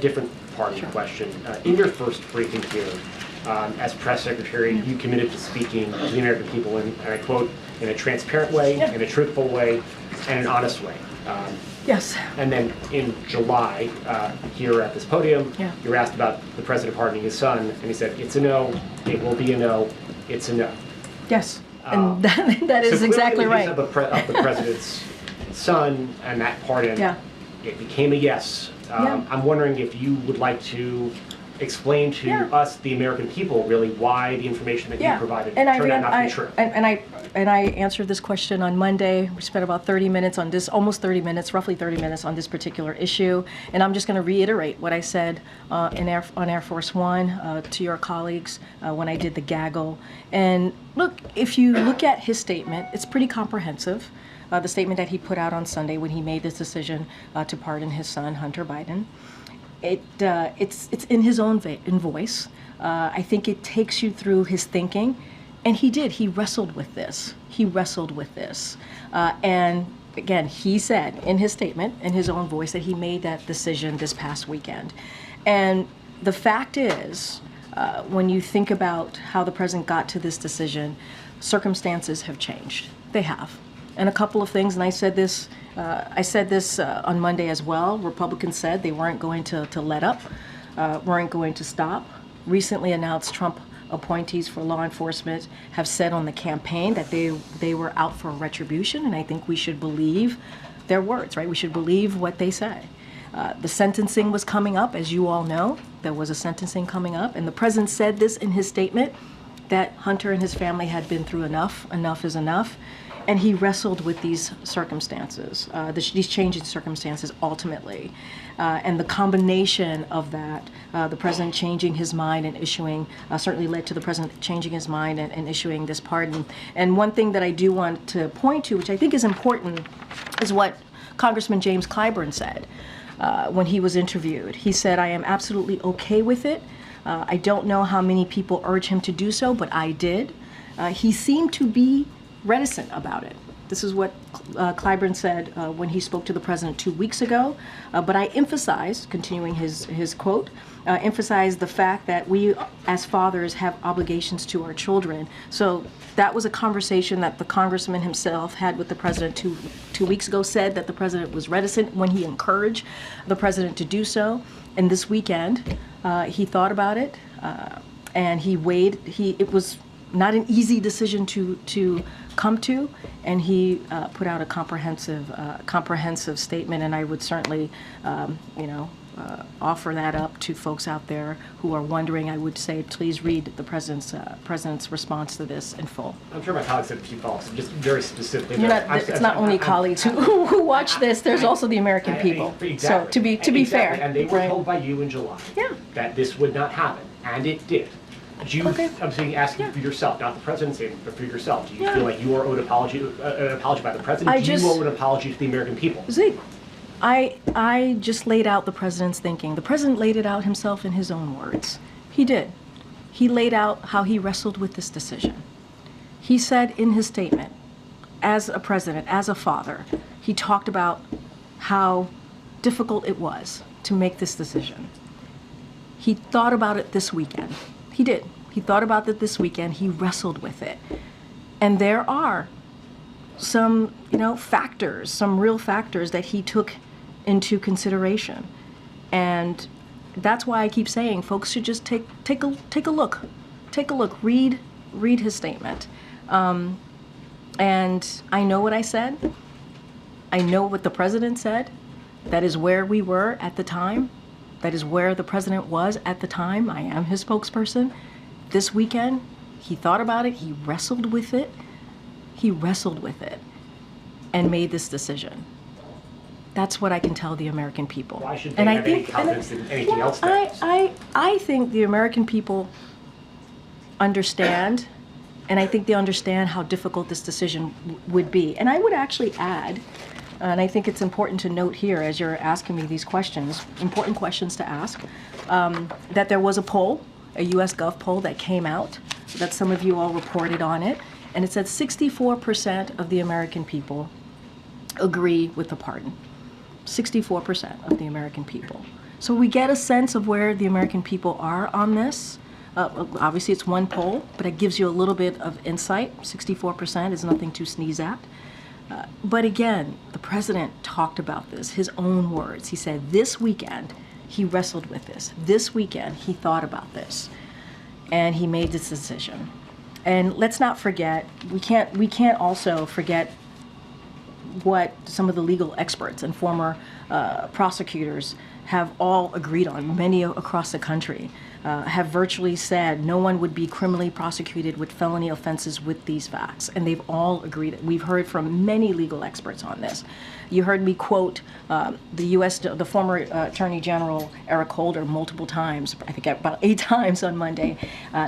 different pardon question. In your first briefing here, as press secretary, you committed to speaking to the American people in, and I quote, in a transparent way, in a truthful way, and an honest way. Yes. And then in July, here at this podium, you were asked about the president pardoning his son, and he said, it's a no, it will be a no, it's a no. Yes, and that is exactly right. Of the president's son and that pardon, it became a yes. I'm wondering if you would like to explain to us, the American people, really why the information that you provided turned out not to be true. And I answered this question on Monday. We spent about 30 minutes on this, almost 30 minutes, roughly 30 minutes on this particular issue. And I'm just going to reiterate what I said on Air Force One to your colleagues when I did the gaggle. And look, if you look at his statement, it's pretty comprehensive. The statement that he put out on Sunday when he made this decision to pardon his son, Hunter Biden. It's in his own voice. I think it takes you through his thinking, and he did. He wrestled with this. And again, he said in his statement, in his own voice, that he made that decision this past weekend. And the fact is, when you think about how the president got to this decision, circumstances have changed. They have. And a couple of things, and I said this on Monday as well. Republicans said they weren't going to let up, weren't going to stop. Recently announced Trump appointees for law enforcement have said on the campaign that they were out for retribution, and I think we should believe their words, right? We should believe what they say. The sentencing was coming up, as you all know. There was a sentencing coming up, and the president said this in his statement, that Hunter and his family had been through enough. Enough is enough. And he wrestled with these circumstances, these changing circumstances ultimately. And the combination of that, the president changing his mind and issuing, certainly led to the president changing his mind and issuing this pardon. And one thing that I do want to point to, which I think is important, is what Congressman James Clyburn said when he was interviewed. He said, I am absolutely okay with it. I don't know how many people urge him to do so, but I did. He seemed to be reticent about it. This is what Clyburn said when he spoke to the president 2 weeks ago. But I emphasized, continuing his quote, emphasized the fact that we as fathers have obligations to our children. So that was a conversation that the congressman himself had with the president two weeks ago, said that the president was reticent when he encouraged the president to do so. And this weekend, he thought about it and he weighed, it was not an easy decision to come to, and he put out a comprehensive statement, and I would certainly, offer that up to folks out there who are wondering. I would say, please read the president's response to this in full. I'm sure my colleagues have a few follow-ups, just very specifically. It's not only colleagues who watch this. There's also the American people. Exactly. So to be fair, and they were told by you in July that this would not happen, and it did. I'm saying, asking for yourself, not the president's statement, but for yourself. Do you feel like you are owed an apology by the president? Do you owe an apology to the American people? Zeke, I just laid out the president's thinking. The president laid it out himself in his own words. He did. He laid out how he wrestled with this decision. He said in his statement, as a president, as a father, he talked about how difficult it was to make this decision. He thought about it this weekend. He did. He thought about it this weekend. He wrestled with it. And there are some, factors, some real factors that he took into consideration. And that's why I keep saying folks should just take a look. Take a look. Read his statement. And I know what I said. I know what the president said. That is where we were at the time. That is where the president was at the time. I am his spokesperson. This weekend, he thought about it. He wrestled with it. And made this decision. That's what I can tell the American people. Why should they have any confidence in anything else? I think the American people understand, and I think they understand how difficult this decision would be. And I would actually add, and I think it's important to note here as you're asking me these questions, important questions to ask, that there was a poll, a US Gov poll that came out, that some of you all reported on it, and it said 64% of the American people agree with the pardon. 64% of the American people. So we get a sense of where the American people are on this. Obviously, it's one poll, but it gives you a little bit of insight. 64% is nothing to sneeze at. But again, the president talked about this, his own words. He said this weekend he wrestled with this. This weekend he thought about this, and he made this decision. And let's not forget, we can't also forget what some of the legal experts and former prosecutors have all agreed on. Many across the country have virtually said no one would be criminally prosecuted with felony offenses with these facts, and they've all agreed. We've heard from many legal experts on this. You heard me quote the former Attorney General Eric Holder multiple times, I think about 8 times on Monday.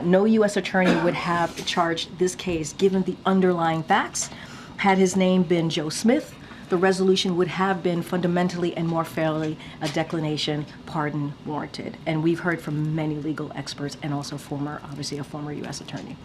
No U.S. attorney would have charged this case given the underlying facts. Had his name been Joe Smith, the resolution would have been fundamentally and more fairly a declination, pardon warranted. And we've heard from many legal experts and also obviously a former U.S. attorney.